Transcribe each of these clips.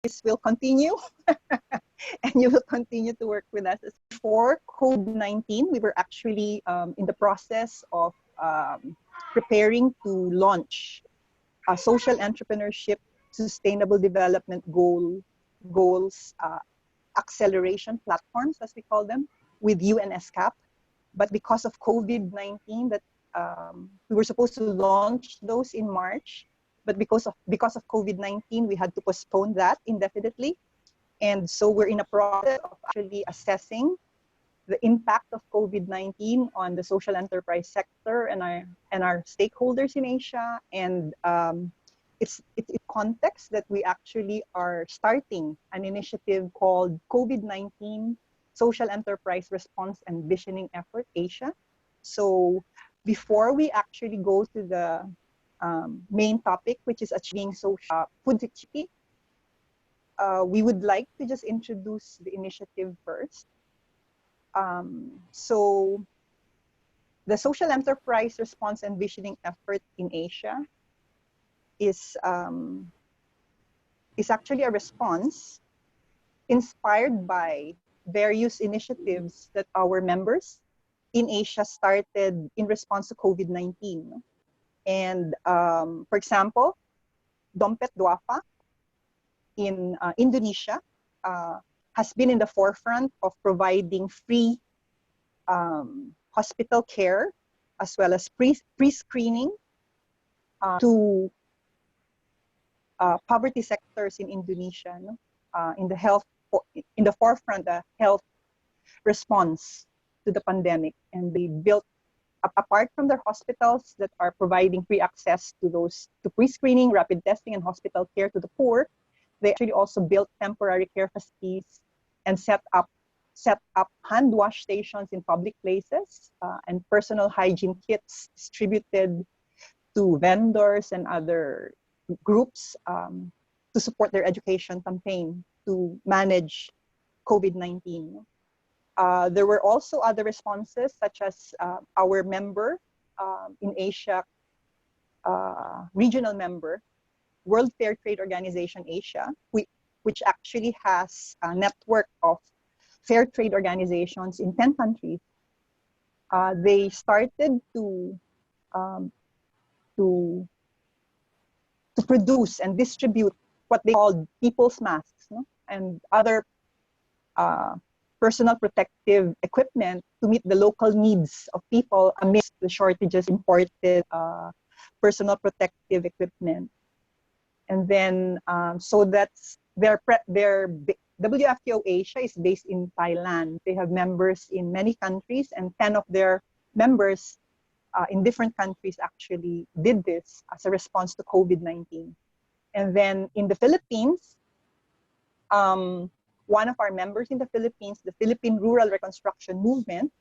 this will continue and you will continue to work with us. Before COVID-19, we were actually in the process of preparing to launch a social entrepreneurship sustainable development goals acceleration platforms, as we call them, with UNSCAP. But because of COVID-19, that we were supposed to launch those in March, but because of COVID-19, we had to postpone that indefinitely. And so we're in a process of actually assessing the impact of COVID-19 on the social enterprise sector and our stakeholders in Asia. And it's in context that we actually are starting an initiative called COVID-19 Social Enterprise Response and Visioning Effort Asia. So before we actually go to the main topic, which is achieving social food security, we would like to just introduce the initiative first. So the Social Enterprise Response and Visioning Effort in Asia is actually a response inspired by various initiatives that our members in Asia started in response to COVID-19. And for example, Dompet Duafa in Indonesia has been in the forefront of providing free hospital care as well as pre-screening to poverty sectors in Indonesia, in the forefront, the health response to the pandemic. And they built, apart from their hospitals that are providing free access to pre-screening, rapid testing, and hospital care to the poor, they actually also built temporary care facilities and set up hand wash stations in public places and personal hygiene kits distributed to vendors and other groups to support their education campaign to manage COVID-19. There were also other responses, such as our member in Asia, regional member, World Fair Trade Organization Asia, which actually has a network of fair trade organizations in 10 countries. They started to produce and distribute what they called people's masks, no? And other personal protective equipment to meet the local needs of people amidst the shortages of imported personal protective equipment. And then, so that's their WFTO Asia is based in Thailand. They have members in many countries, and 10 of their members in different countries actually did this as a response to COVID-19. And then in the Philippines, one of our members in the Philippines, the Philippine Rural Reconstruction Movement,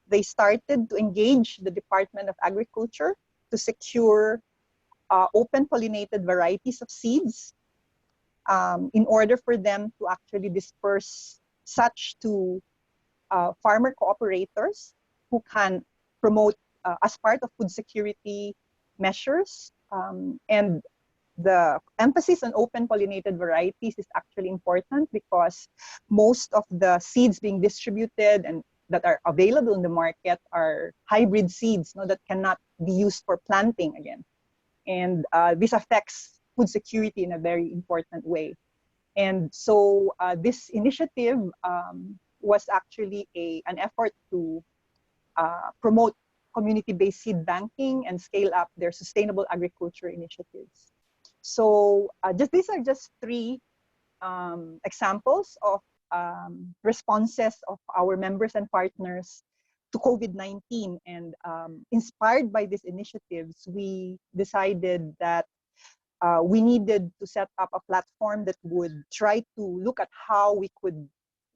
they started to engage the Department of Agriculture to secure open pollinated varieties of seeds in order for them to actually disperse such to farmer cooperators who can promote as part of food security measures. And the emphasis on open pollinated varieties is actually important because most of the seeds being distributed and that are available in the market are hybrid seeds, no, that cannot be used for planting again. And this affects food security in a very important way. And so this initiative was actually an effort to promote community-based seed banking and scale up their sustainable agriculture initiatives. So these are just three examples of responses of our members and partners to COVID-19. And inspired by these initiatives, we decided that we needed to set up a platform that would try to look at how we could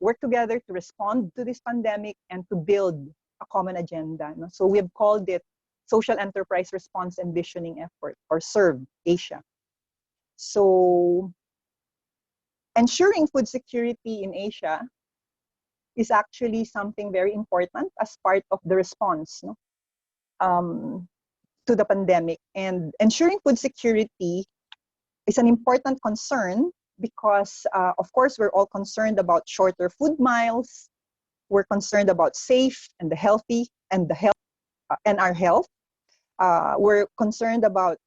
work together to respond to this pandemic and to build a common agenda. No? So we have called it Social Enterprise Response and Visioning Effort, or SERV Asia. So ensuring food security in Asia is actually something very important as part of the response, no? To the pandemic. And ensuring food security is an important concern because, of course, we're all concerned about shorter food miles. We're concerned about safe and the healthy and and our health. We're concerned about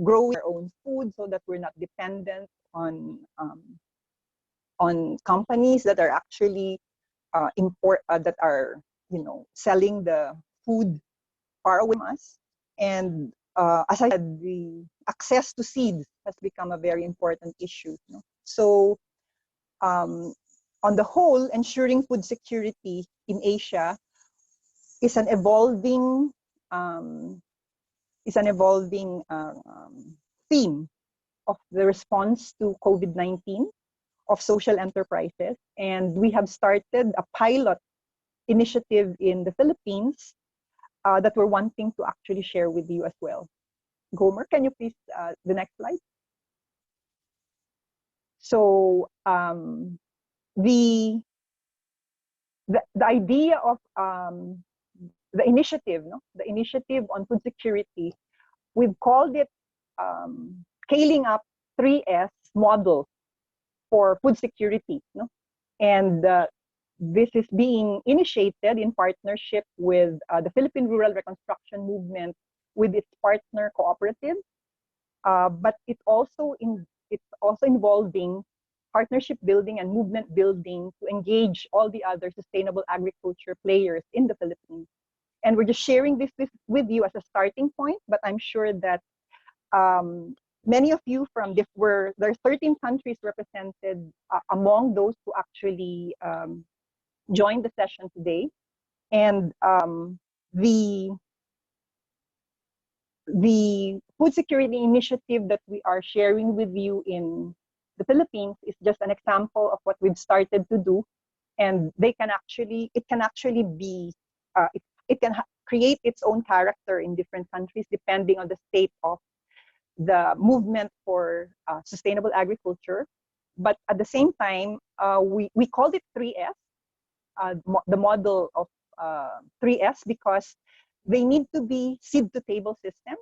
growing our own food so that we're not dependent on companies that are actually that are selling the food far away from us. And as I said, the access to seeds has become a very important issue. So on the whole, ensuring food security in Asia is an evolving theme of the response to COVID-19 of social enterprises. And we have started a pilot initiative in the Philippines that we're wanting to actually share with you as well. Gomer, can you please, the next slide? So the idea of the initiative on food security, we've called it scaling up 3S model for food security. And this is being initiated in partnership with the Philippine Rural Reconstruction Movement with its partner cooperative, but it's also involving partnership building and movement building to engage all the other sustainable agriculture players in the Philippines. And we're just sharing this with you as a starting point, but I'm sure that many of you there are 13 countries represented among those who actually joined the session today. And the food security initiative that we are sharing with you in the Philippines is just an example of what we've started to do. And it can actually create its own character in different countries depending on the state of the movement for sustainable agriculture. But at the same time, we called it 3S, the model of 3S, because they need to be seed to table systems.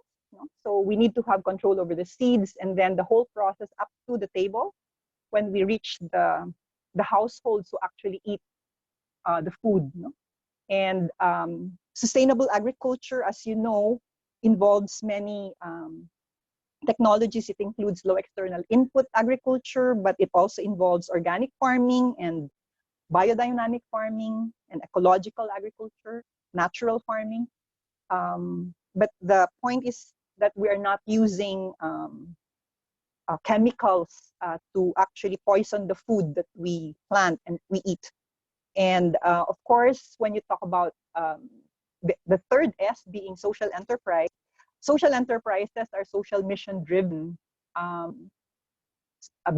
So we need to have control over the seeds and then the whole process up to the table when we reach the households who actually eat the food. And sustainable agriculture, as you know, involves many technologies. It includes low external input agriculture, but it also involves organic farming and biodynamic farming and ecological agriculture, natural farming. But the point is that we are not using chemicals to actually poison the food that we plant and we eat. And of course, when you talk about the third S being social enterprises are social mission driven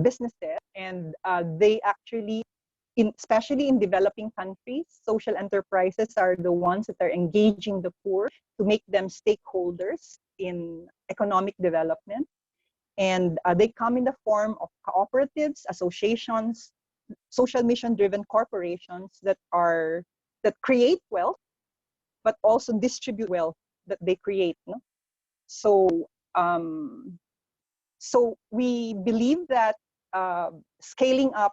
businesses, and they actually, especially in developing countries, social enterprises are the ones that are engaging the poor to make them stakeholders in economic development. And they come in the form of cooperatives, associations, social mission-driven corporations that create wealth, but also distribute wealth that they create. So, so we believe that scaling up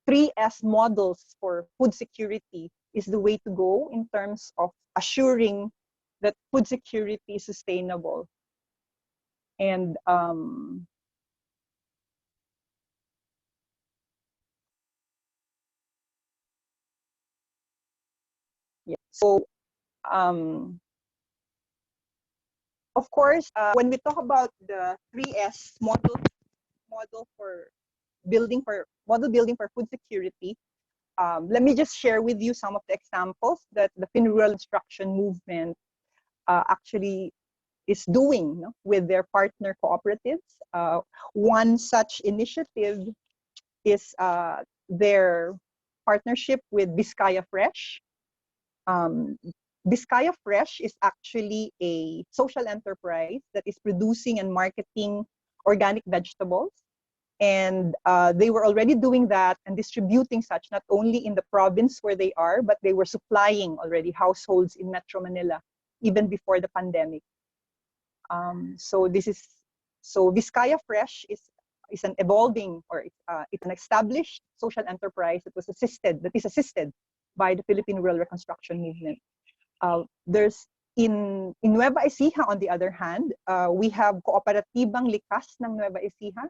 3S models for food security is the way to go in terms of assuring that food security is sustainable. And yeah. So of course, when we talk about the 3S model for building for food security, let me just share with you some of the examples that the Rural Instruction Movement actually is doing with their partner cooperatives. One such initiative is their partnership with Vizcaya Fresh. Vizcaya Fresh is actually a social enterprise that is producing and marketing organic vegetables. And they were already doing that and distributing such not only in the province where they are, but they were supplying already households in Metro Manila even before the pandemic. So this is So Vizcaya Fresh is an evolving, or it's an established social enterprise that is assisted by the Philippine Rural Reconstruction Movement. There's in Nueva Ecija, on the other hand, we have Kooperatibang Likas ng Nueva Ecija,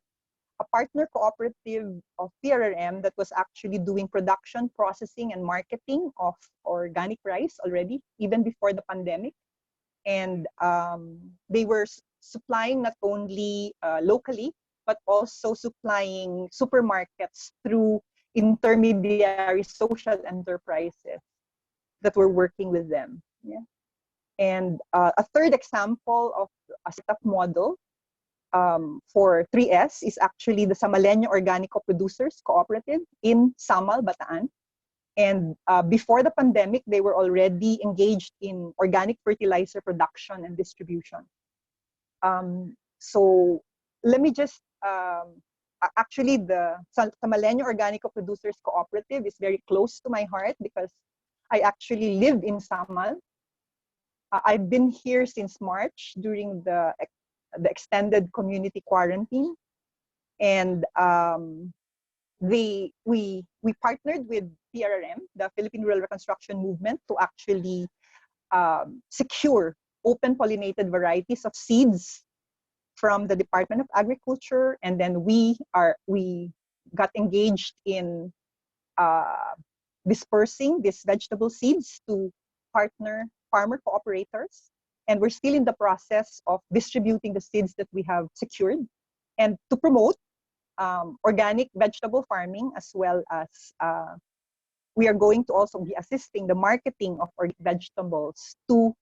a partner cooperative of PRRM that was actually doing production, processing, and marketing of organic rice already, even before the pandemic. And they were supplying not only locally, but also supplying supermarkets through intermediary social enterprises that were working with them. Yeah. And a third example of a setup model for 3S is actually the Samaleño Organico Producers Cooperative in Samal, Bataan. And before the pandemic, they were already engaged in organic fertilizer production and distribution. So let me just, actually the Samaleño Organico Producers Cooperative is very close to my heart because I actually live in Samal. I've been here since March during the extended community quarantine, and we partnered with PRRM, the Philippine Rural Reconstruction Movement, to actually secure open pollinated varieties of seeds from the Department of Agriculture, and then we got engaged in dispersing these vegetable seeds to farmer cooperators, and we're still in the process of distributing the seeds that we have secured, and to promote organic vegetable farming, as well as we are going to also be assisting the marketing of organic vegetables to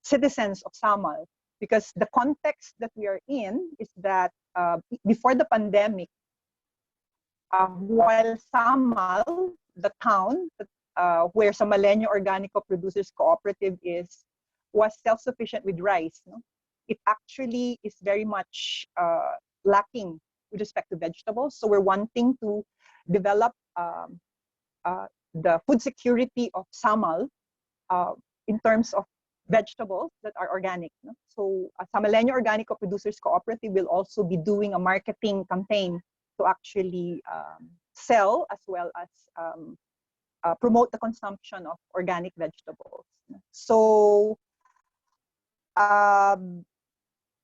citizens of Samal, because the context that we are in is that before the pandemic, while Samal, the town where Samaleño Organico Producers Cooperative was self-sufficient with rice, no? It actually is very much lacking with respect to vegetables. So we're wanting to develop the food security of Samal in terms of vegetables that are organic. No? So Samaleño Organico Producers Cooperative will also be doing a marketing campaign to actually sell, as well as promote the consumption of organic vegetables. So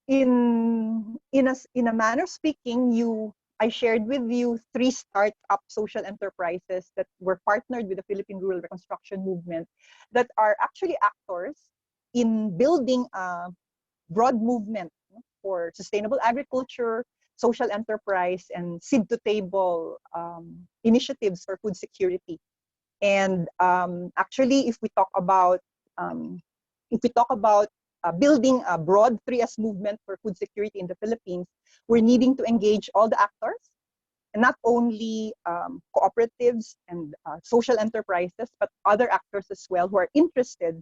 in a manner speaking, I shared with you 3 startup social enterprises that were partnered with the Philippine Rural Reconstruction Movement that are actually actors in building a broad movement for sustainable agriculture, social enterprise, and seed-to-table initiatives for food security. And actually, if we talk about building a broad 3S movement for food security in the Philippines, we're needing to engage all the actors, and not only cooperatives and social enterprises, but other actors as well who are interested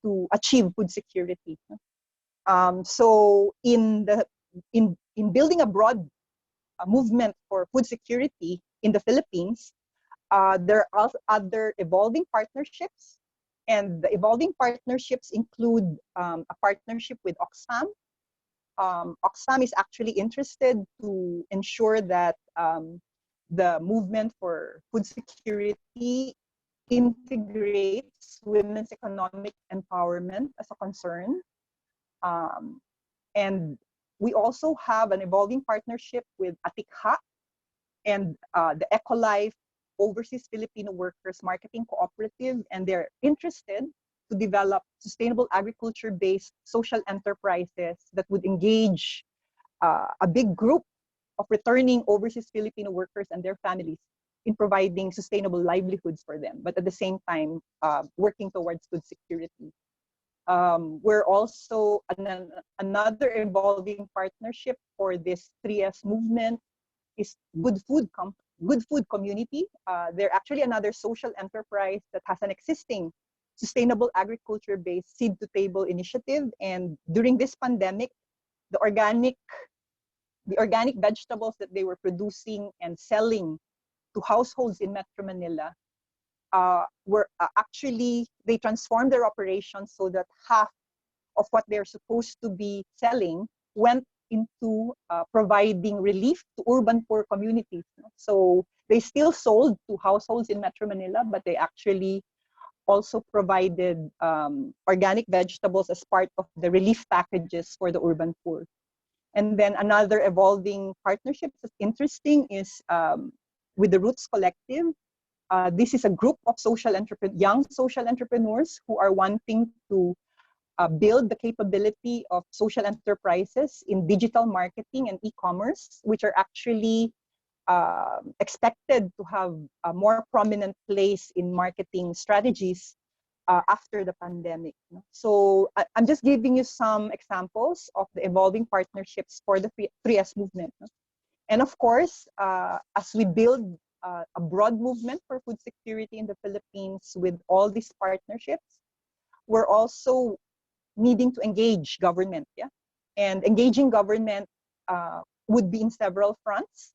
to achieve food security. So in building a broad movement for food security in the Philippines, there are other evolving partnerships. And the evolving partnerships include a partnership with Oxfam. Oxfam is actually interested to ensure that the movement for food security integrates women's economic empowerment as a concern. And we also have an evolving partnership with Atikha and the Ecolife Overseas Filipino Workers Marketing Cooperative, and they're interested to develop sustainable agriculture-based social enterprises that would engage a big group of returning overseas Filipino workers and their families in providing sustainable livelihoods for them, but at the same time working towards food security. We're also another evolving partnership for this 3S movement is Good Food Community. They're actually another social enterprise that has an existing sustainable agriculture-based seed-to-table initiative. And during this pandemic, the organic vegetables that they were producing and selling to households in Metro Manila were actually, they transformed their operations so that half of what they're supposed to be selling went into providing relief to urban poor communities. So they still sold to households in Metro Manila, but they actually also provided organic vegetables as part of the relief packages for the urban poor. And then another evolving partnership that's interesting is with the Roots Collective. This is a group of young social entrepreneurs who are wanting to build the capability of social enterprises in digital marketing and e-commerce, which are actually expected to have a more prominent place in marketing strategies after the pandemic. So I'm just giving you some examples of the evolving partnerships for the 3S movement. And of course, as we build a broad movement for food security in the Philippines with all these partnerships, we're also needing to engage government. And engaging government would be in several fronts.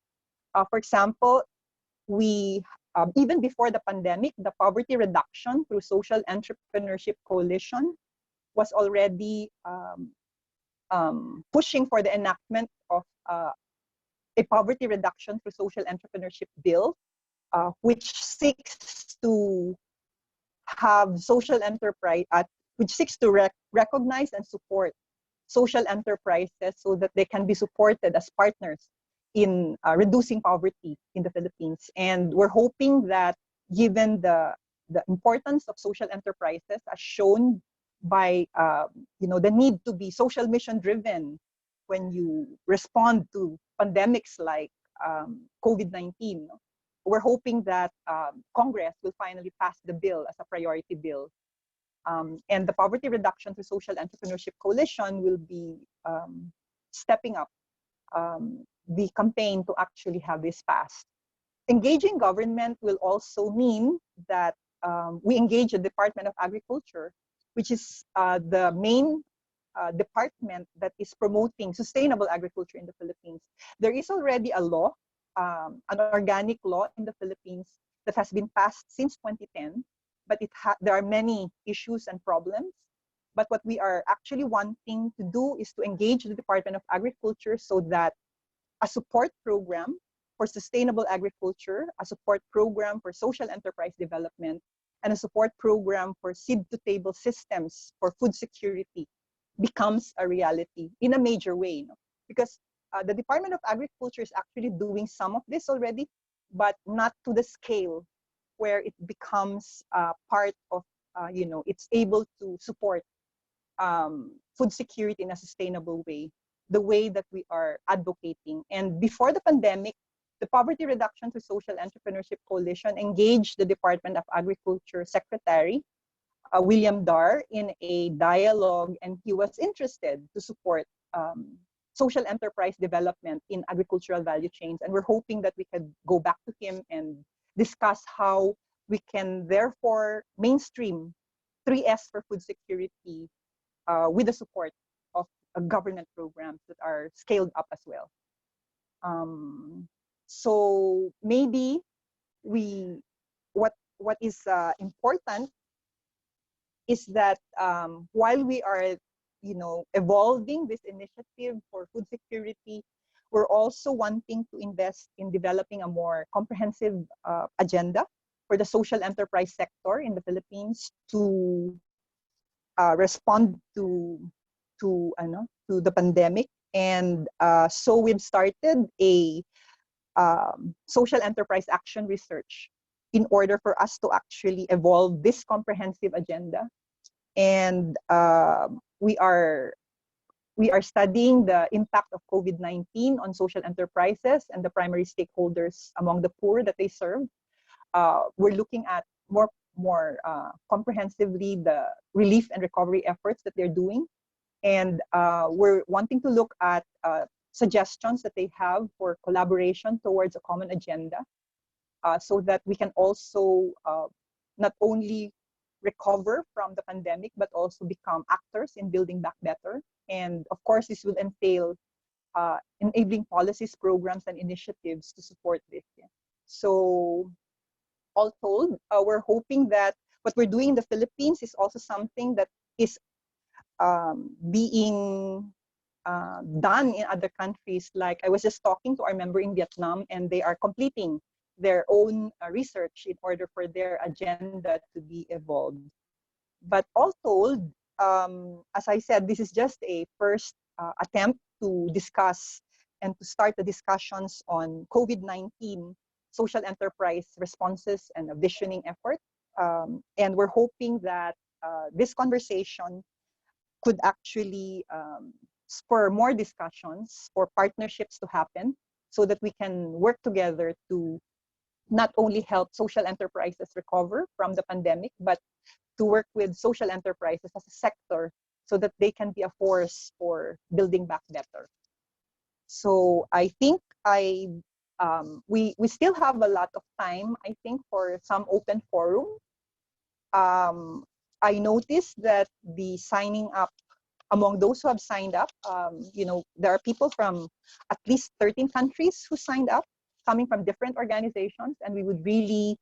For example, we even before the pandemic, the poverty reduction through social entrepreneurship coalition was already pushing for the enactment of a poverty reduction through social entrepreneurship bill, which seeks to have social enterprise, which seeks to recognize and support social enterprises so that they can be supported as partners in reducing poverty in the Philippines. And we're hoping that given the importance of social enterprises as shown by the need to be social mission driven when you respond to pandemics like COVID-19, we're hoping that Congress will finally pass the bill as a priority bill. And the Poverty Reduction through Social Entrepreneurship Coalition will be stepping up the campaign to actually have this passed. Engaging government will also mean that we engage the Department of Agriculture, which is the main department that is promoting sustainable agriculture in the Philippines. There is already a law, an organic law in the Philippines that has been passed since 2010, but there are many issues and problems. But what we are actually wanting to do is to engage the Department of Agriculture so that a support program for sustainable agriculture, a support program for social enterprise development, and a support program for seed-to-table systems for food security becomes a reality in a major way. Because the Department of Agriculture is actually doing some of this already, but not to the scale where it becomes part of, it's able to support food security in a sustainable way, the way that we are advocating. And before the pandemic, the Poverty Reduction through Social Entrepreneurship Coalition engaged the Department of Agriculture Secretary, William Dar, in a dialogue, and he was interested to support social enterprise development in agricultural value chains. And we're hoping that we can go back to him and discuss how we can therefore mainstream 3S for food security with the support of government programs that are scaled up as well. So maybe what is important is that while we are evolving this initiative for food security, we're also wanting to invest in developing a more comprehensive agenda for the social enterprise sector in the Philippines to respond to the pandemic. And so we've started a social enterprise action research in order for us to actually evolve this comprehensive agenda. And we are studying the impact of COVID-19 on social enterprises and the primary stakeholders among the poor that they serve. We're looking at more comprehensively the relief and recovery efforts that they're doing. And we're wanting to look at suggestions that they have for collaboration towards a common agenda so that we can also not only recover from the pandemic, but also become actors in building back better. And of course, this will entail enabling policies, programs, and initiatives to support this. Yeah. So all told, we're hoping that what we're doing in the Philippines is also something that is being done in other countries. Like I was just talking to our member in Vietnam, and they are completing their own research in order for their agenda to be evolved. But all told, as I said, this is just a first attempt to discuss and to start the discussions on COVID-19 social enterprise responses and a visioning effort. And we're hoping that this conversation could actually spur more discussions for partnerships to happen so that we can work together to not only help social enterprises recover from the pandemic, but to work with social enterprises as a sector so that they can be a force for building back better. So I think we still have a lot of time, I think, for some open forum. I noticed that the signing up, among those who have signed up, there are people from at least 13 countries who signed up, coming from different organizations, and we would really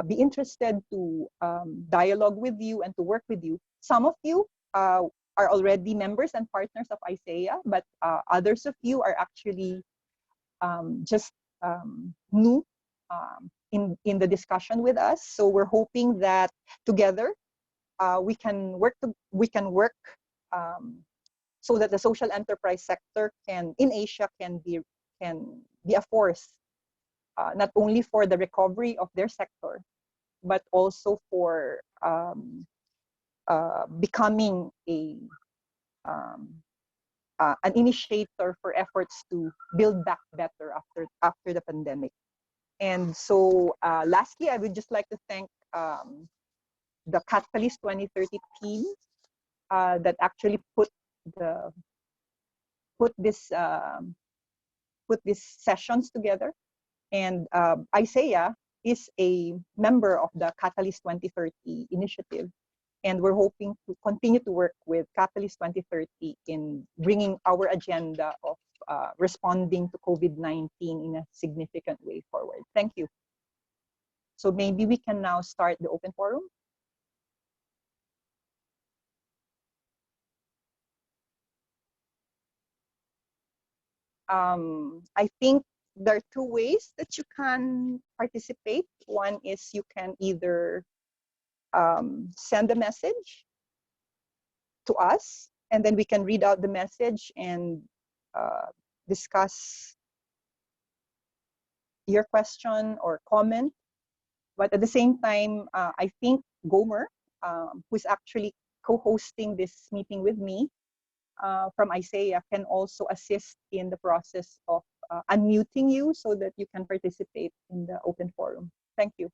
be interested to dialogue with you and to work with you. Some of you are already members and partners of ISEA, but others of you are actually just new in the discussion with us. So we're hoping that together we can work so that the social enterprise sector in Asia can be a force, not only for the recovery of their sector, but also for becoming an initiator for efforts to build back better after the pandemic. And so lastly, I would just like to thank the Catalyst 2030 team that actually put these sessions together. And ISEA is a member of the Catalyst 2030 initiative. And we're hoping to continue to work with Catalyst 2030 in bringing our agenda of responding to COVID-19 in a significant way forward. Thank you. So maybe we can now start the open forum. I think there are two ways that you can participate. One is you can either send a message to us, and then we can read out the message and discuss your question or comment. But at the same time, I think Gomer, who's actually co-hosting this meeting with me from ISEA, can also assist in the process of unmuting you so that you can participate in the open forum. Thank you.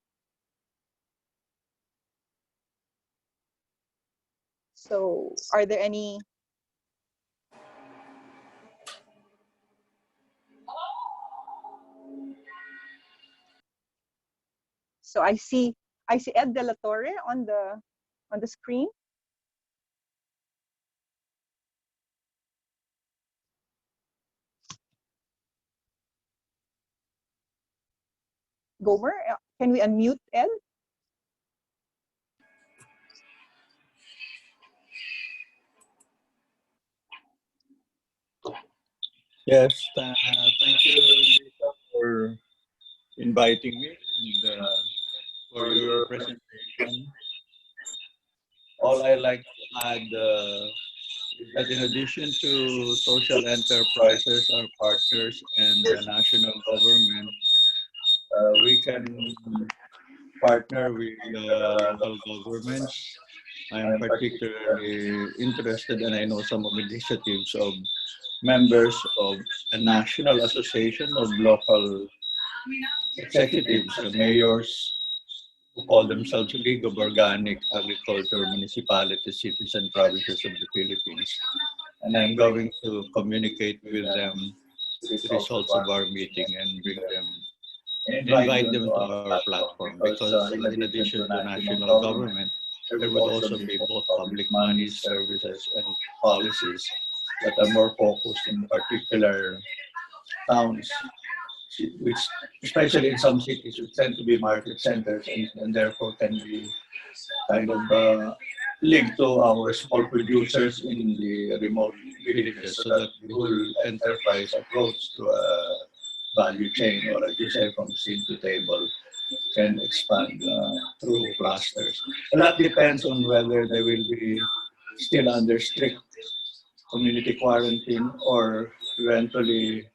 So are there any? So I see Ed De La Torre on the screen. Gomer, can we unmute Ed? Yes, thank you, Lisa, for inviting me and for your presentation. All I like to add is that in addition to social enterprises, our partners, and the national government, we can partner with local governments. I am particularly interested, and I know some of the initiatives of members of a national association of local executives, the mayors who call themselves League of Organic Agriculture Municipalities, Cities, and Provinces of the Philippines. And I'm going to communicate with them the results of our meeting and invite them to our platform, because in addition to national government, there would also be both public money, services, and policies that are more focused in particular towns, which, especially in some cities, which tend to be market centers and therefore can be kind of link to our small producers in the remote villages so that the whole enterprise approach to a value chain, or as you say, from seed to table, can expand through clusters. A lot depends on whether they will be still under strict community quarantine or eventually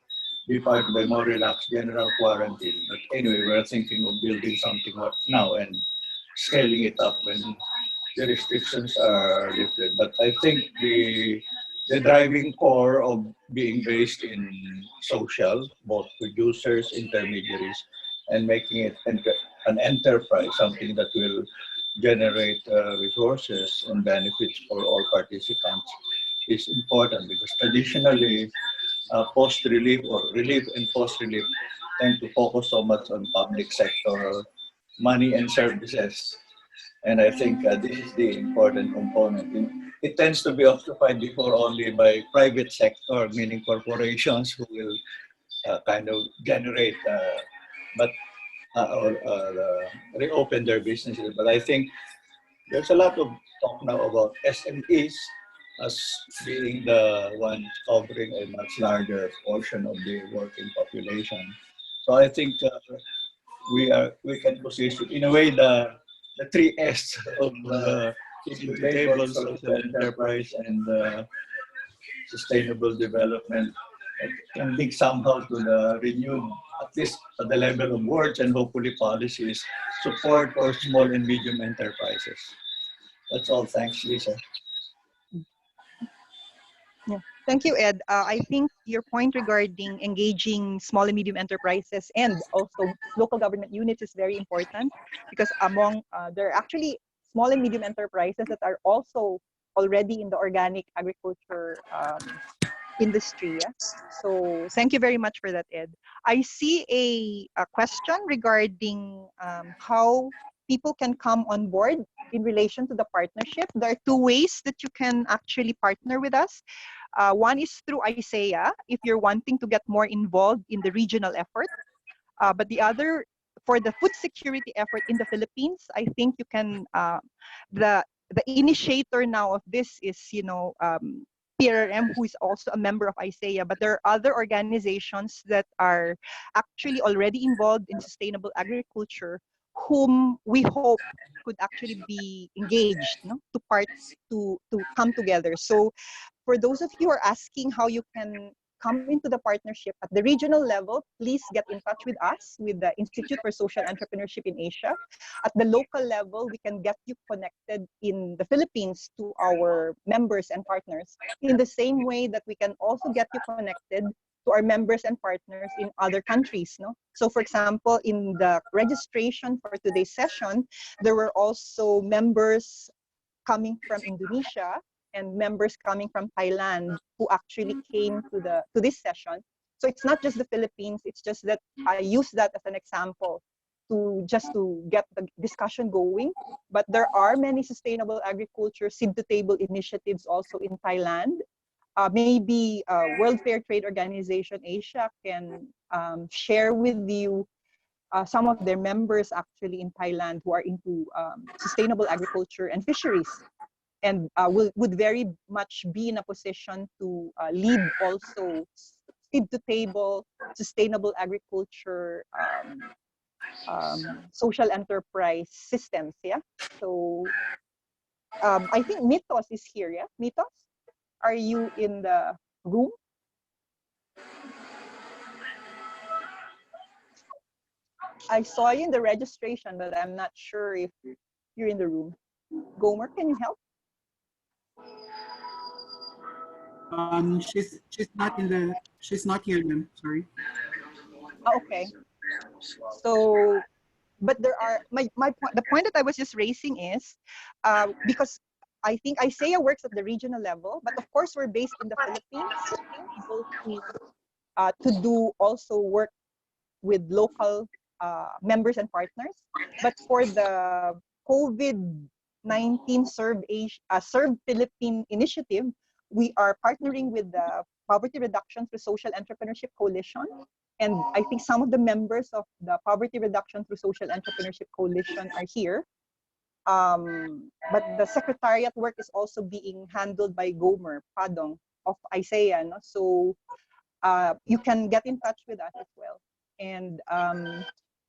be part of a more relaxed general quarantine. But anyway, we're thinking of building something now and scaling it up when the restrictions are lifted. But I think the driving core of being based in social, both producers, intermediaries, and making it an enterprise, something that will generate resources and benefits for all participants, is important because traditionally post-relief or relief and post-relief tend to focus so much on public sector money and services. And I think this is the important component. It tends to be occupied before only by private sector, meaning corporations who will kind of generate but or reopen their businesses. But I think there's a lot of talk now about SMEs as being the one covering a much larger portion of the working population. So I think we can position in a way the three S of seed to table, social enterprise, and sustainable development can link somehow to the renewed, at least at the level of words and hopefully policies, support for small and medium enterprises. That's all. Thanks, Lisa. Yeah. Thank you, Ed. I think your point regarding engaging small and medium enterprises and also local government units is very important because among there are actually small and medium enterprises that are also already in the organic agriculture industry. Yeah? So thank you very much for that, Ed. I see a question regarding how people can come on board in relation to the partnership. There are two ways that you can actually partner with us. One is through ISEA, if you're wanting to get more involved in the regional effort. But the other, for the food security effort in the Philippines, I think you can, the initiator now of this is, PRRM, who is also a member of ISEA, but there are other organizations that are actually already involved in sustainable agriculture, whom we hope could actually be engaged, no, to come together. So for those of you who are asking how you can come into the partnership at the regional level, please get in touch with us, with the Institute for Social Entrepreneurship in Asia. At the local level, we can get you connected in the Philippines to our members and partners in the same way that we can also get you connected to our members and partners in other countries. No? So for example, in the registration for today's session, there were also members coming from Indonesia and members coming from Thailand who actually came to this session. So it's not just the Philippines, it's just that I use that as an example to get the discussion going. But there are many sustainable agriculture seed to table initiatives also in Thailand. Maybe World Fair Trade Organization Asia can share with you some of their members actually in Thailand who are into sustainable agriculture and fisheries, and would very much be in a position to lead also seed to table, sustainable agriculture, social enterprise systems. Yeah. So I think Mythos is here. Yeah, Mythos, are you in the room? I saw you in the registration, but I'm not sure if you're in the room. Gomer, can you help? She's not here, ma'am. Sorry. Okay. So, but there are my point. The point that I was just raising is because I think ISEA works at the regional level, but of course we're based in the Philippines, able to do also work with local members and partners. But for the COVID-19 Serve Philippine initiative, we are partnering with the Poverty Reduction through Social Entrepreneurship Coalition. And I think some of the members of the Poverty Reduction through Social Entrepreneurship Coalition are here. But the secretariat work is also being handled by Gomer Padong of ISEA. No? So you can get in touch with us as well. And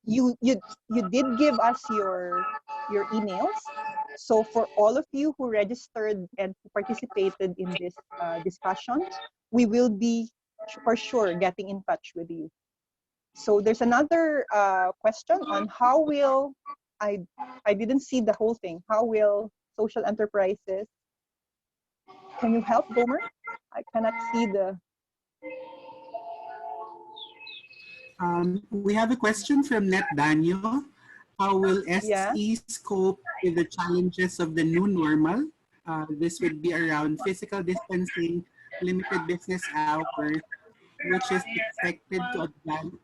you did give us your emails. So for all of you who registered and who participated in this discussion, we will be for sure getting in touch with you. So there's another question on how will I didn't see the whole thing. How will social enterprises? Can you help, Gomer? I cannot see the. We have a question from Net Daniel. How will Yeah. SE cope with the challenges of the new normal? This would be around physical distancing, limited business hours, which is expected to advance,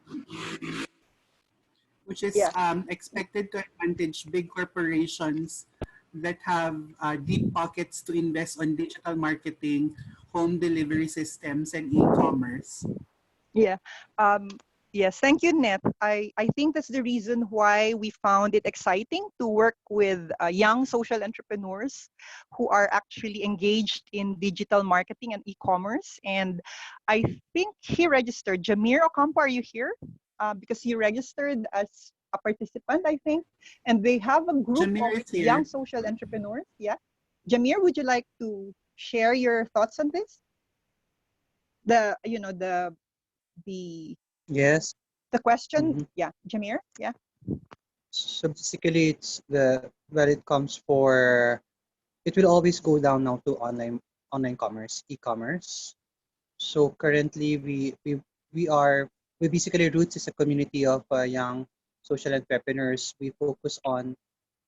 which is Yeah. expected to advantage big corporations that have deep pockets to invest on digital marketing, home delivery systems, and e-commerce. Yeah. Yes, thank you, Net. I think that's the reason why we found it exciting to work with young social entrepreneurs who are actually engaged in digital marketing and e-commerce. And I think he registered. Jamir Ocampo, are you here? Because he registered as a participant, I think. And they have a group Jamir of is here. young social entrepreneurs. Yeah. Jamir, would you like to share your thoughts on this? The Yes. the question, Mhm. yeah, Jamir, yeah. So basically, it's when it comes for it will always go down now to online commerce, e-commerce. So currently, we basically Roots is a community of young social entrepreneurs. We focus on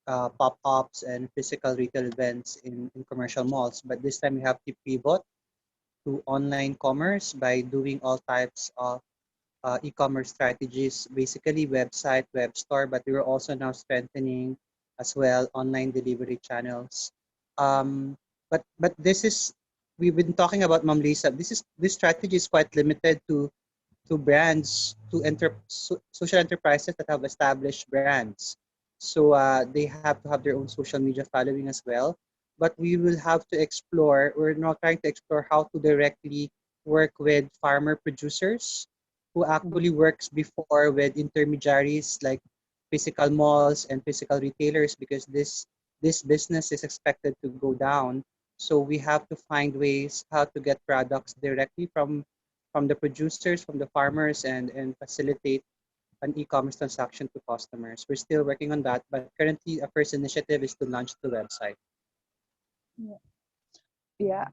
pop-ups and physical retail events in commercial malls. But this time, we have to pivot to online commerce by doing all types of e-commerce strategies, basically website, web store, but we're also now strengthening as well online delivery channels. But this is we've been talking about Ma'am Lisa. This strategy is quite limited to brands social enterprises that have established brands. So they have to have their own social media following as well. But we will have to explore. We're now trying to explore how to directly work with farmer producers who actually works before with intermediaries like physical malls and physical retailers because this business is expected to go down. So we have to find ways how to get products directly from the producers, from the farmers, and facilitate an e-commerce transaction to customers. We're still working on that, but currently our first initiative is to launch the website. Yeah. Yeah.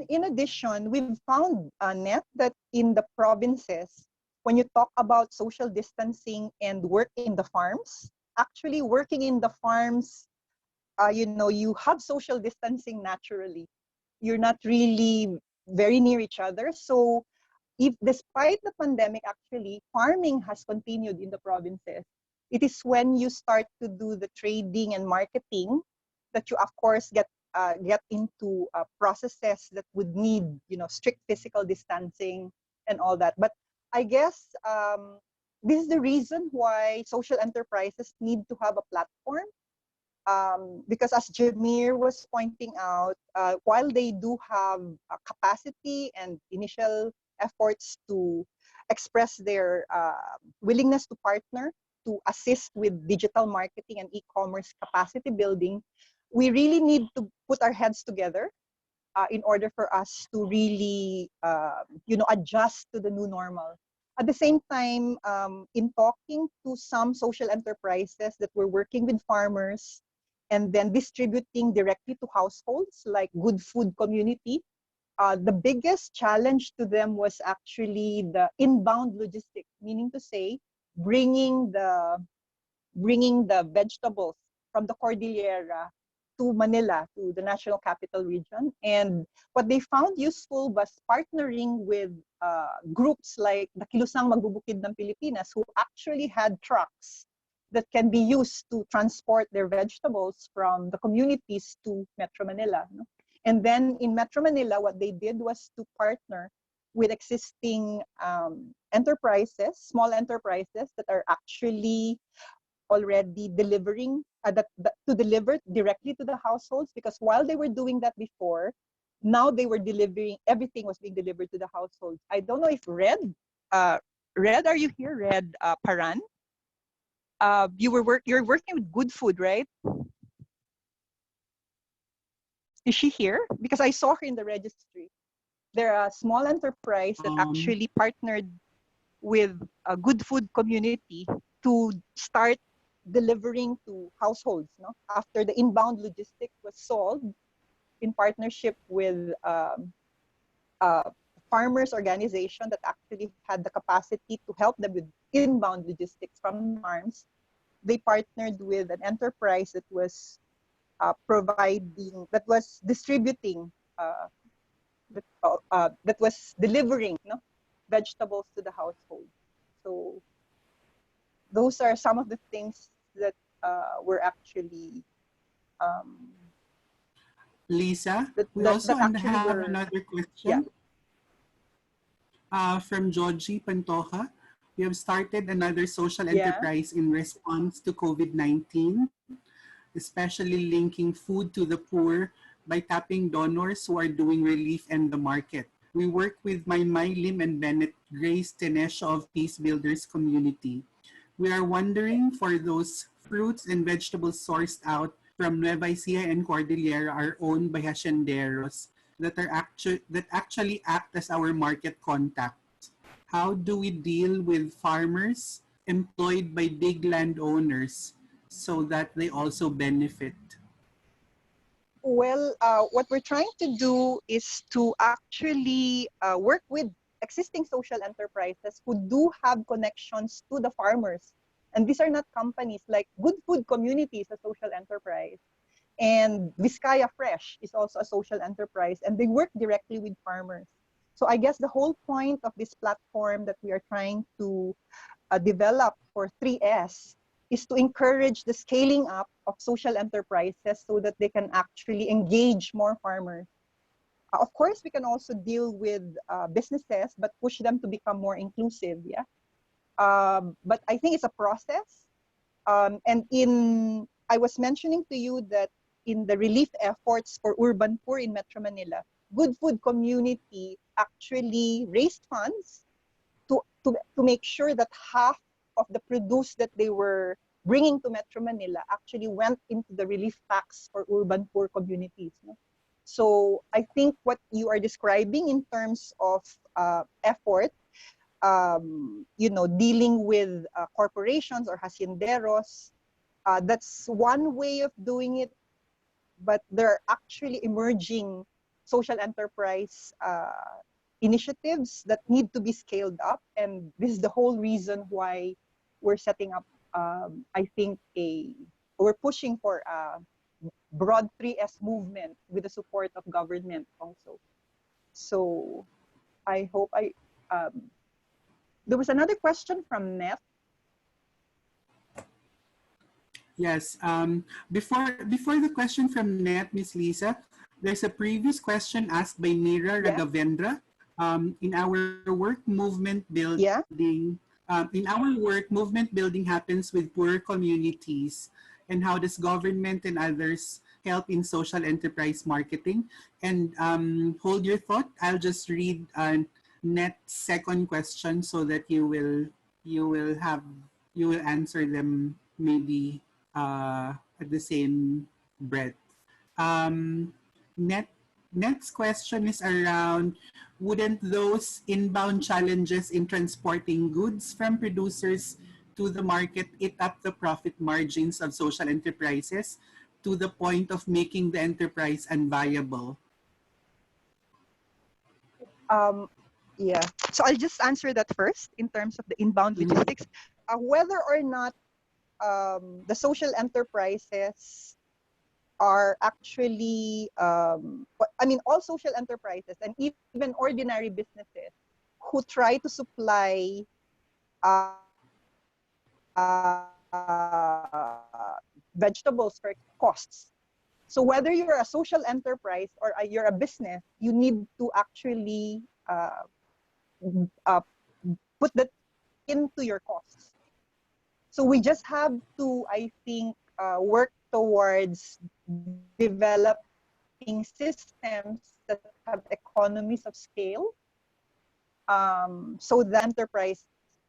In addition, we've found, Net, that in the provinces, when you talk about social distancing and work in the farms, actually working in the farms, you have social distancing naturally. You're not really very near each other. So if despite the pandemic, actually, farming has continued in the provinces. It is when you start to do the trading and marketing that you, of course, get into processes that would need, strict physical distancing and all that. But I guess this is the reason why social enterprises need to have a platform because as Jamir was pointing out, while they do have a capacity and initial efforts to express their willingness to partner to assist with digital marketing and e-commerce capacity building, we really need to put our heads together in order for us to really, adjust to the new normal. At the same time, in talking to some social enterprises that were working with farmers and then distributing directly to households like Good Food Community, the biggest challenge to them was actually the inbound logistics, meaning to say, bringing the vegetables from the Cordillera to Manila, to the National Capital Region. And what they found useful was partnering with groups like the Kilusang Magbubukid ng Pilipinas, who actually had trucks that can be used to transport their vegetables from the communities to Metro Manila. No? And then in Metro Manila, what they did was to partner with existing enterprises, small enterprises that are actually already delivering to deliver directly to the households, because while they were doing that before, now they were delivering, everything was being delivered to the households. I don't know if Red, are you here? Red Paran? You're working with Good Food, right? Is she here? Because I saw her in the registry. They're a small enterprise that actually partnered with a Good Food community to start delivering to households, no? After the inbound logistics was solved in partnership with a farmers organization that actually had the capacity to help them with inbound logistics from the farms. They partnered with an enterprise that was that was distributing, that was delivering, no, vegetables to the household. So those are some of the things that were actually Lisa, we that also actually have were, another yeah. question from Georgie Pantoja. We have started another social Yeah. enterprise in response to COVID-19, especially linking food to the poor by tapping donors who are doing relief and the market. We work with Maymay Lim and Bennett Grace Tenesha of Peace Builders Community. We are wondering for those fruits and vegetables sourced out from Nueva Ecija and Cordillera are owned by hacienderos that actually act as our market contacts. How do we deal with farmers employed by big landowners so that they also benefit? Well, what we're trying to do is to actually work with existing social enterprises who do have connections to the farmers. And these are not companies. Like Good Food Community is a social enterprise. And Vizcaya Fresh is also a social enterprise. And they work directly with farmers. So I guess the whole point of this platform that we are trying to develop for 3S is to encourage the scaling up of social enterprises so that they can actually engage more farmers. Of course, we can also deal with businesses, but push them to become more inclusive. Yeah. But I think it's a process. And I was mentioning to you that in the relief efforts for urban poor in Metro Manila, Good Food Community actually raised funds to make sure that half of the produce that they were bringing to Metro Manila actually went into the relief packs for urban poor communities. No? So I think what you are describing in terms of effort, dealing with corporations or hacienderos, that's one way of doing it, but there are actually emerging social enterprise initiatives that need to be scaled up. And this is the whole reason why we're setting up, I think, we're pushing for a broad 3S movement with the support of government also. So I hope there was another question from Net. Yes. Before the question from Net, Miss Lisa, there's a previous question asked by Mira Yeah. Raghavendra. In our work, movement building. Yeah. In our work, movement building happens with poor communities. And how does government and others help in social enterprise marketing? And hold your thought. I'll just read Net's second question so that you will answer them maybe at the same breath. Um, next question is around, wouldn't those inbound challenges in transporting goods from producers to the market eat up the profit margins of social enterprises to the point of making the enterprise unviable? Yeah. So I'll just answer that first in terms of the inbound logistics. Whether or not the social enterprises are actually, all social enterprises and even ordinary businesses who try to supply vegetables for costs. So whether you're a social enterprise or you're a business, you need to actually put that into your costs. So we just have to, I think, work towards developing systems that have economies of scale, so the enterprise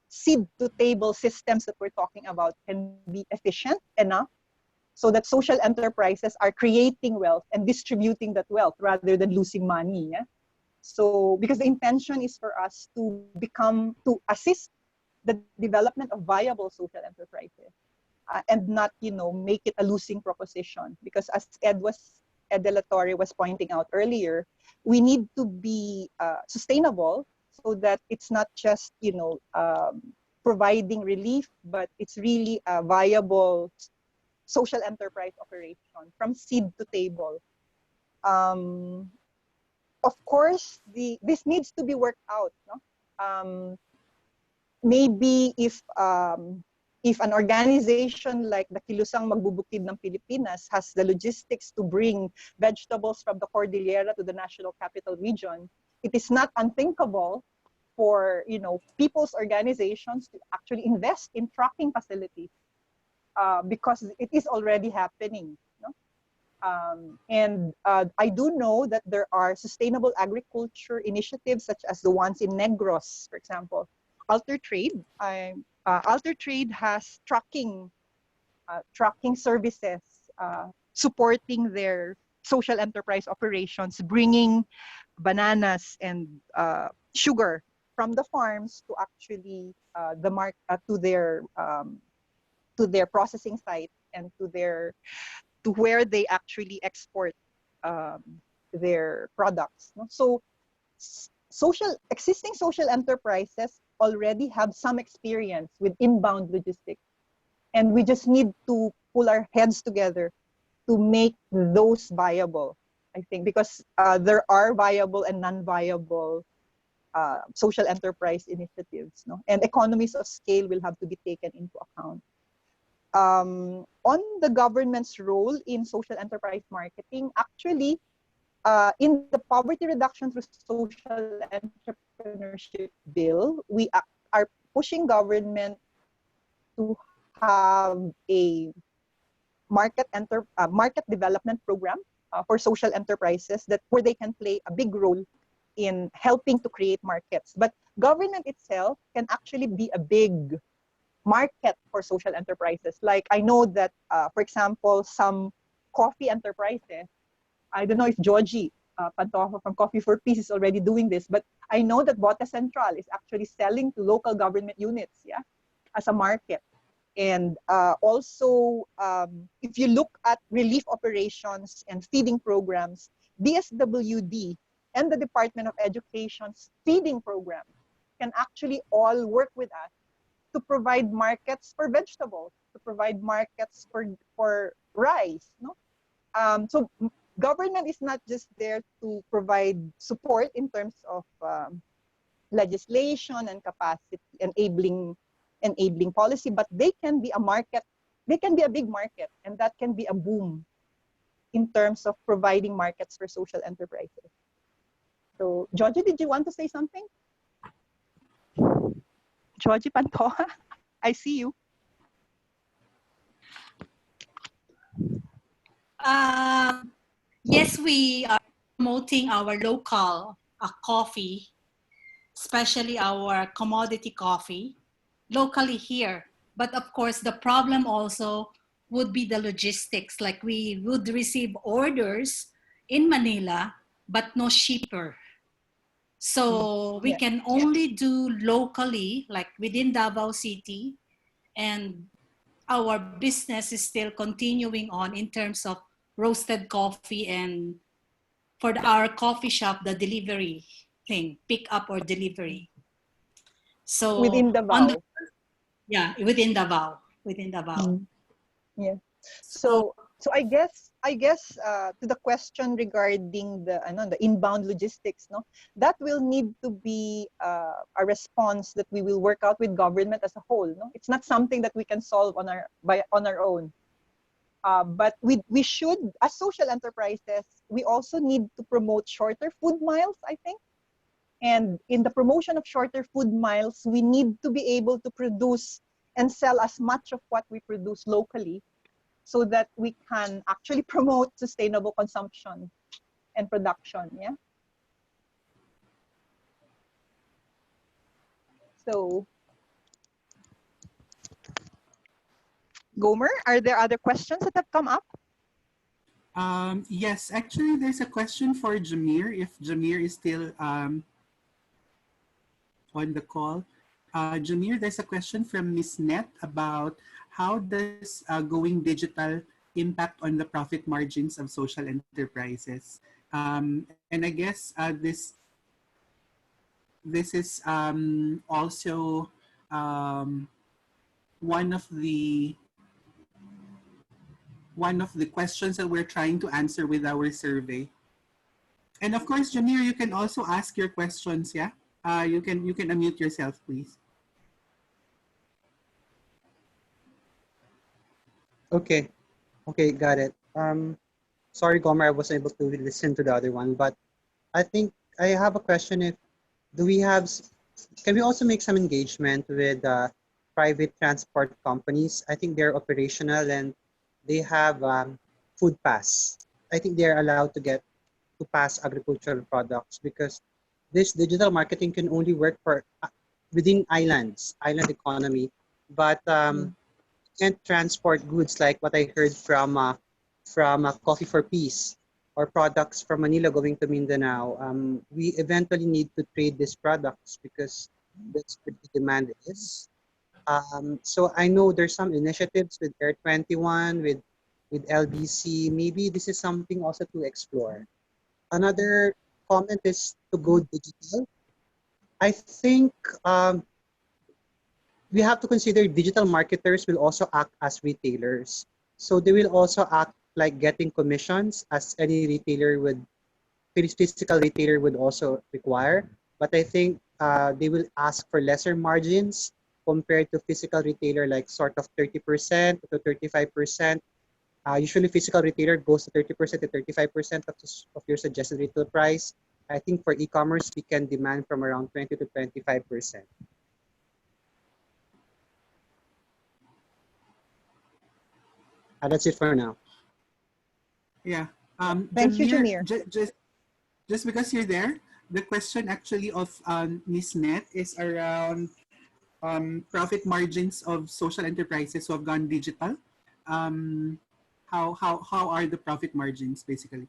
seed to table systems that we're talking about can be efficient enough so that social enterprises are creating wealth and distributing that wealth rather than losing money. Yeah? So because the intention is for us to assist the development of viable social enterprises, and not, make it a losing proposition. Because as Ed De La Torre was pointing out earlier, we need to be sustainable so that it's not just, providing relief, but it's really a viable social enterprise operation from seed to table. Of course, this needs to be worked out. No? Maybe if an organization like the Kilusang Magbubukid ng Pilipinas has the logistics to bring vegetables from the Cordillera to the National Capital Region, it is not unthinkable for people's organizations to actually invest in trucking facilities, because it is already happening. No? And I do know that there are sustainable agriculture initiatives such as the ones in Negros, for example. Alter Trade has trucking services supporting their social enterprise operations, bringing bananas and sugar from the farms to actually to their processing site and to where they actually export their products. No? So existing social enterprises already have some experience with inbound logistics, and we just need to pull our heads together to make those viable, I think, because there are viable and non-viable social enterprise initiatives, no? And economies of scale will have to be taken into account. On the government's role in social enterprise marketing, actually, in the Poverty Reduction through Social Entrepreneurship Bill, we are pushing government to have a market development program for social enterprises where they can play a big role in helping to create markets. But government itself can actually be a big market for social enterprises. Like I know that, for example, some coffee enterprises, I don't know if Georgie Pantoja from Coffee for Peace is already doing this, but I know that Bota Central is actually selling to local government units, yeah, as a market. And also, if you look at relief operations and feeding programs, DSWD and the Department of Education's feeding program can actually all work with us to provide markets for vegetables, to provide markets for rice. No? So government is not just there to provide support in terms of legislation and capacity, enabling policy, but they can be a market, they can be a big market, and that can be a boom in terms of providing markets for social enterprises. So, Georgie, did you want to say something? Georgie Pantoja, I see you. Yes, we are promoting our local coffee, especially our commodity coffee, locally here. But of course, the problem also would be the logistics. Like we would receive orders in Manila, but no shipper. So we can only do locally, like within Davao City, and our business is still continuing on in terms of roasted coffee and for our coffee shop, the delivery thing, pick up or delivery. So within Davao. Within Davao. Yeah. So I guess to the question regarding the inbound logistics, no, that will need to be a response that we will work out with government as a whole. No, it's not something that we can solve on our own. But we should, as social enterprises, we also need to promote shorter food miles, I think. And in the promotion of shorter food miles, we need to be able to produce and sell as much of what we produce locally so that we can actually promote sustainable consumption and production. Yeah. So, Gomer, are there other questions that have come up? Yes, actually, there's a question for Jameer. If Jameer is still on the call. Jameer, there's a question from Miss Net about how does going digital impact on the profit margins of social enterprises? And I guess this is also one of the questions that we're trying to answer with our survey. And of course, Jameer, you can also ask your questions. Yeah, you can unmute yourself, please. Okay. Okay, got it. Sorry, Gomer, I wasn't able to listen to the other one, but I think I have a question. If do we have, can we also make some engagement with private transport companies? I think they're operational and they have food pass. I think they're allowed to get to pass agricultural products because this digital marketing can only work for within island economy, but can't transport goods like what I heard from Coffee for Peace or products from Manila going to Mindanao. We eventually need to trade these products because that's where the demand is. So I know there's some initiatives with Air 21, with LBC. Maybe this is something also to explore. Another comment is to go digital. I think we have to consider digital marketers will also act as retailers. So they will also act like getting commissions as any retailer would, physical retailer would also require. But I think they will ask for lesser margins compared to physical retailer, like sort of 30% to 35%. Usually physical retailer goes to 30% to 35% of your suggested retail price. I think for e-commerce, we can demand from around 20 to 25%. That's it for now. Yeah. Thank you, Jameer, Jameer. just because you're there, the question actually of Miss Net is around profit margins of social enterprises who have gone digital. How are the profit margins basically?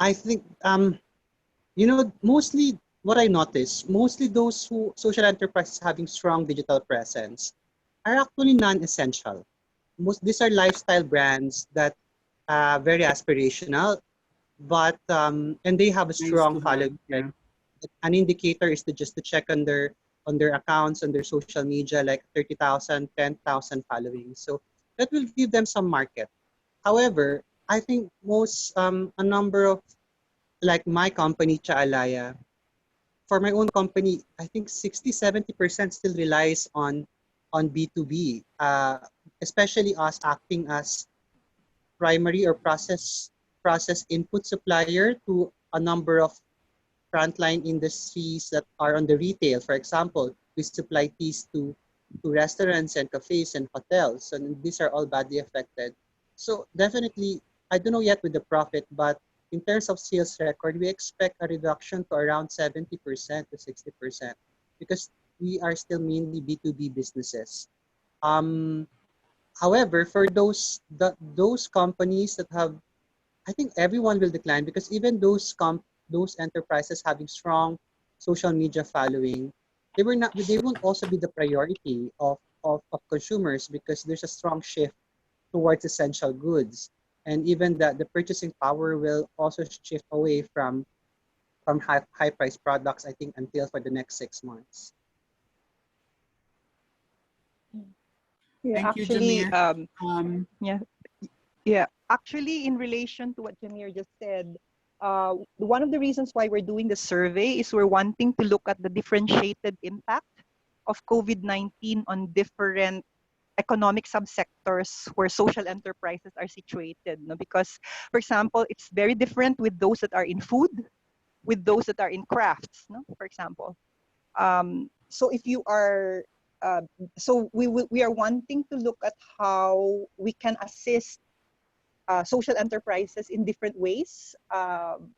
I think you know, mostly what I notice, mostly those who social enterprises having strong digital presence are actually non-essential. Most these are lifestyle brands that very aspirational, but and they have a Nice strong to have. following. Like Yeah. an indicator is to just to check on their accounts, on their social media, like 30,000, 10,000 following. So that will give them some market. However, I think most a number of like my company Chaalaya, for my own company, I think 60-70% still relies on B2B, especially us acting as primary or process input supplier to a number of frontline industries that are on the retail. For example, we supply teas to restaurants and cafes and hotels, and these are all badly affected. So definitely, I don't know yet with the profit, but in terms of sales record, we expect a reduction to around 70% to 60% because we are still mainly B2B businesses. Um, However, for those companies that have, I think everyone will decline because even those enterprises having strong social media following, they won't also be the priority of consumers because there's a strong shift towards essential goods. And even the purchasing power will also shift away from high price products, I think, until for the next 6 months. Yeah, Thank you, actually, Jameer. yeah, yeah. Actually, in relation to what Jameer just said, one of the reasons why we're doing the survey is we're wanting to look at the differentiated impact of COVID-19 on different economic subsectors where social enterprises are situated. No? Because, for example, it's very different with those that are in food, with those that are in crafts, no? For example. So if you are so we are wanting to look at how we can assist social enterprises in different ways,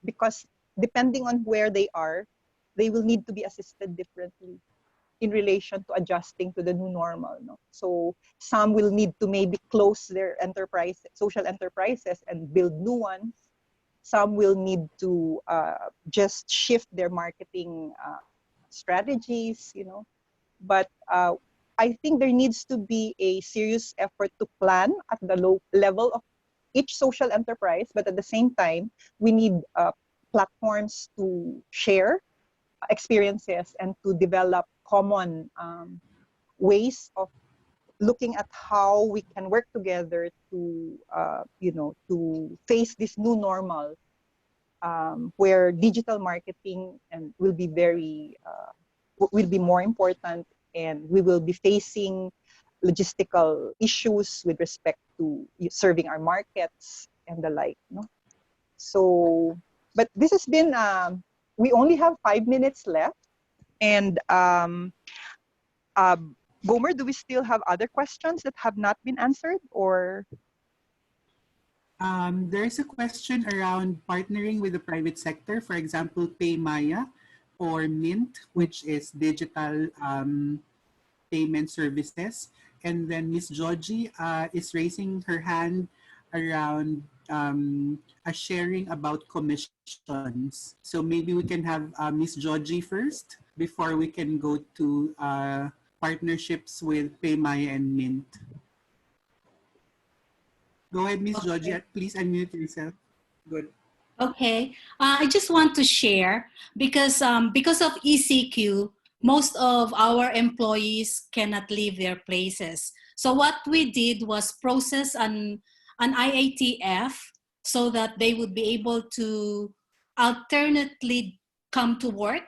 because depending on where they are, they will need to be assisted differently in relation to adjusting to the new normal. No? So some will need to maybe close their social enterprises and build new ones. Some will need to just shift their marketing strategies, But I think there needs to be a serious effort to plan at the low level of each social enterprise, but at the same time, we need platforms to share experiences and to develop common ways of looking at how we can work together to, to face this new normal, where digital marketing will be will be more important, and we will be facing logistical issues with respect to serving our markets and the like. No? So, but this has been, we only have 5 minutes left. And Gomer, do we still have other questions that have not been answered, or? There's a question around partnering with the private sector, for example, PayMaya or Mint, which is digital payment services. And then Miss Georgie is raising her hand around a sharing about commissions. So maybe we can have Miss Georgie first before we can go to partnerships with PayMaya and Mint. Go ahead, Miss Georgie. Please unmute yourself. Good. Okay, I just want to share because of ECQ, most of our employees cannot leave their places. So what we did was process an IATF so that they would be able to alternately come to work.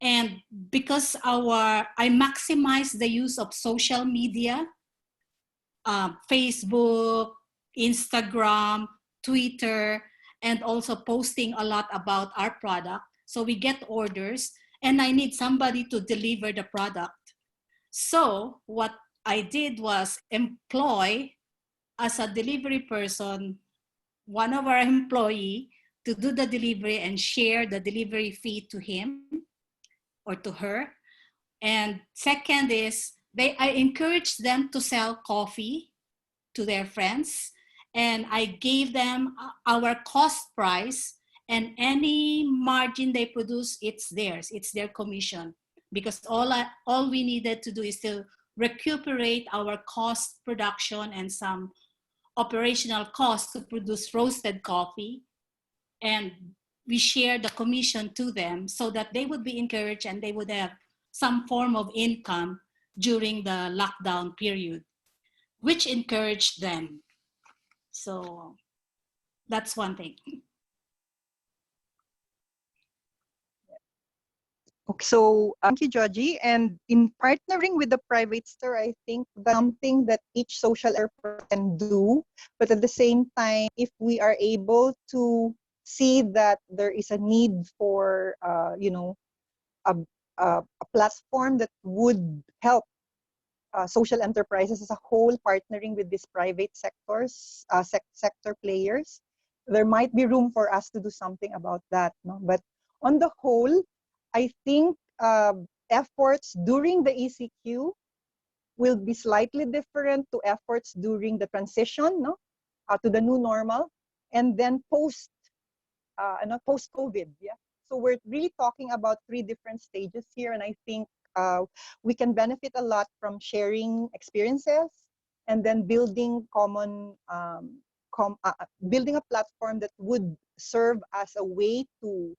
And because I maximize the use of social media, Facebook, Instagram, Twitter, and also posting a lot about our product. So we get orders, and I need somebody to deliver the product. So what I did was employ as a delivery person, one of our employee to do the delivery and share the delivery fee to him or to her. And second is I encourage them to sell coffee to their friends, and I gave them our cost price, and any margin they produce, it's theirs, it's their commission, because all we needed to do is to recuperate our cost production and some operational costs to produce roasted coffee, and we share the commission to them so that they would be encouraged and they would have some form of income during the lockdown period, which encouraged them. So that's one thing. Okay, so thank you, Georgie. And in partnering with the private sector, I think that's something that each social enterprise can do. But at the same time, if we are able to see that there is a need for, a platform that would help social enterprises as a whole partnering with these private sectors, sector players, there might be room for us to do something about that. No? But on the whole, I think efforts during the ECQ will be slightly different to efforts during the transition, to the new normal, and then post-COVID. Yeah. So we're really talking about 3 different stages here, and I think we can benefit a lot from sharing experiences and then building building a platform that would serve as a way to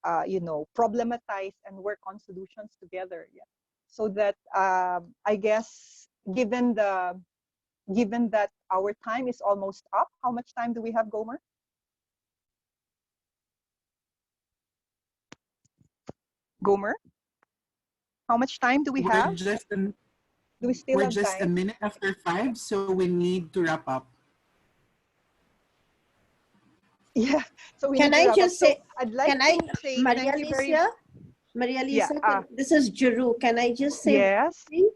problematize and work on solutions together. Yeah. So that I guess given that our time is almost up, how much time do we have, Gomer? Gomer, how much time do we have? Do we still We're have just time? a minute after 5, so we need to wrap up. Yeah. So we Can need to I wrap just up. say? So I'd like Can I, to say Maria thank you very Alicia? much. Maria Alicia, Yeah. this is Juru. Can I just say? Yes. Briefly?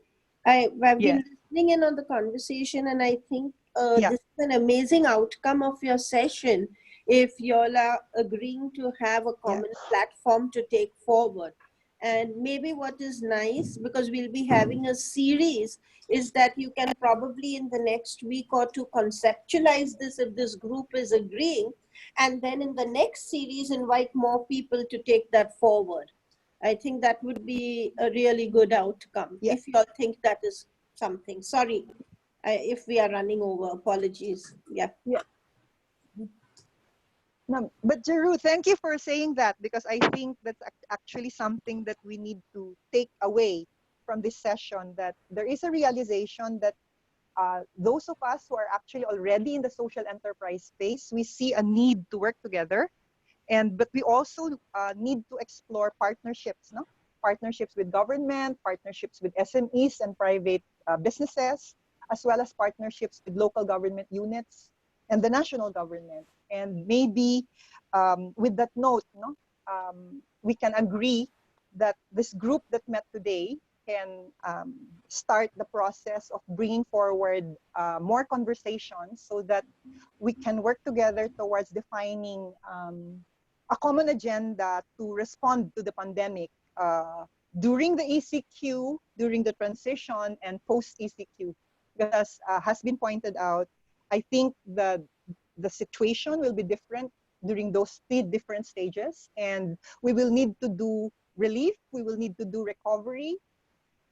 I've Yes. been listening in on the conversation, and I think Yeah. this is an amazing outcome of your session if you're agreeing to have a Yeah. common platform to take forward. And maybe what is nice, because we'll be having a series, is that you can probably in the next week or two conceptualize this if this group is agreeing, and then in the next series invite more people to take that forward. I think that would be a really good outcome Yeah. if you all think that is something. Sorry if we are running over. Apologies. Yeah. Yeah. No, but Jeru, thank you for saying that, because I think that's actually something that we need to take away from this session, that there is a realization that those of us who are actually already in the social enterprise space, we see a need to work together. But we also need to explore partnerships, no? Partnerships with government, partnerships with SMEs and private businesses, as well as partnerships with local government units and the national government. And maybe with that note, no, we can agree that this group that met today can start the process of bringing forward more conversations so that we can work together towards defining a common agenda to respond to the pandemic during the ECQ, during the transition, and post ECQ. Because has been pointed out, I think the situation will be different during those three different stages, and we will need to do relief, we will need to do recovery,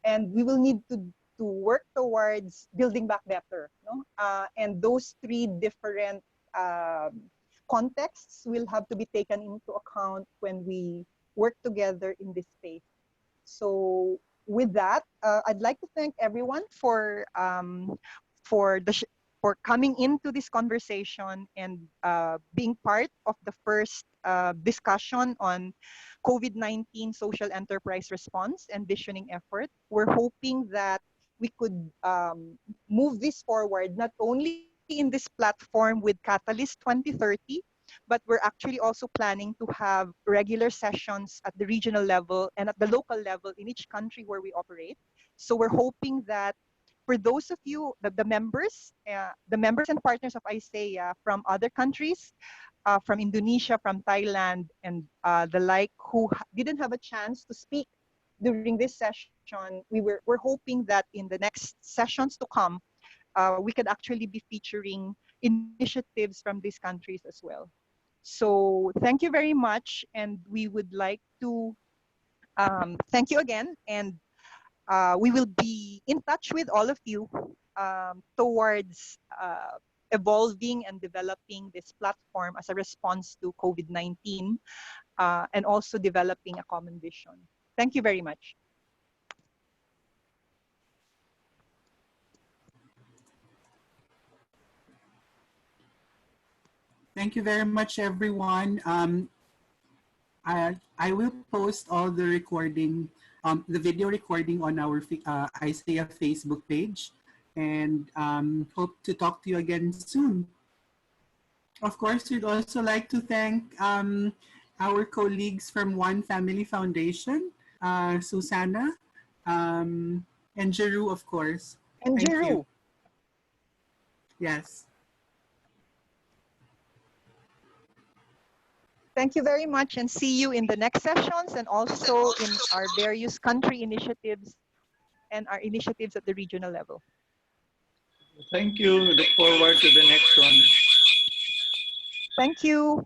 and we will need to work towards building back better. No? And those three different contexts will have to be taken into account when we work together in this space. So with that, I'd like to thank everyone for the for coming into this conversation and being part of the first discussion on COVID-19 social enterprise response and visioning effort. We're hoping that we could move this forward not only in this platform with Catalyst 2030, but we're actually also planning to have regular sessions at the regional level and at the local level in each country where we operate. So we're hoping that for those of you, the members and partners of ISEA from other countries, from Indonesia, from Thailand, and the like, who didn't have a chance to speak during this session, we're hoping that in the next sessions to come, we could actually be featuring initiatives from these countries as well. So thank you very much, and we would like to thank you again, and we will be in touch with all of you towards evolving and developing this platform as a response to COVID-19 and also developing a common vision. Thank you very much. Thank you very much, everyone. I will post all the recording, the video recording on our ISEA Facebook page, and hope to talk to you again soon. Of course, we'd also like to thank our colleagues from One Family Foundation, Susanna, and Jeru, of course. And Thank Jeru, you. Yes. thank you very much, and see you in the next sessions and also in our various country initiatives and our initiatives at the regional level. Thank you. Look forward to the next one. Thank you.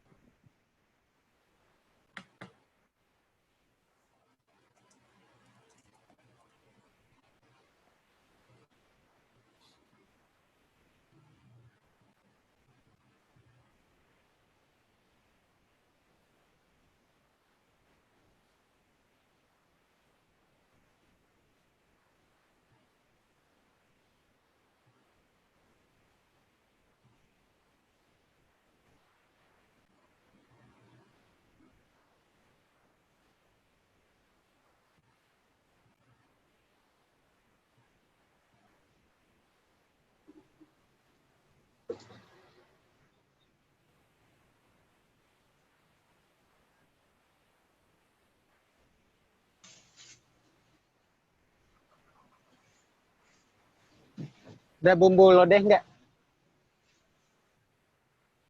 Ada bumbu lodeh nggak?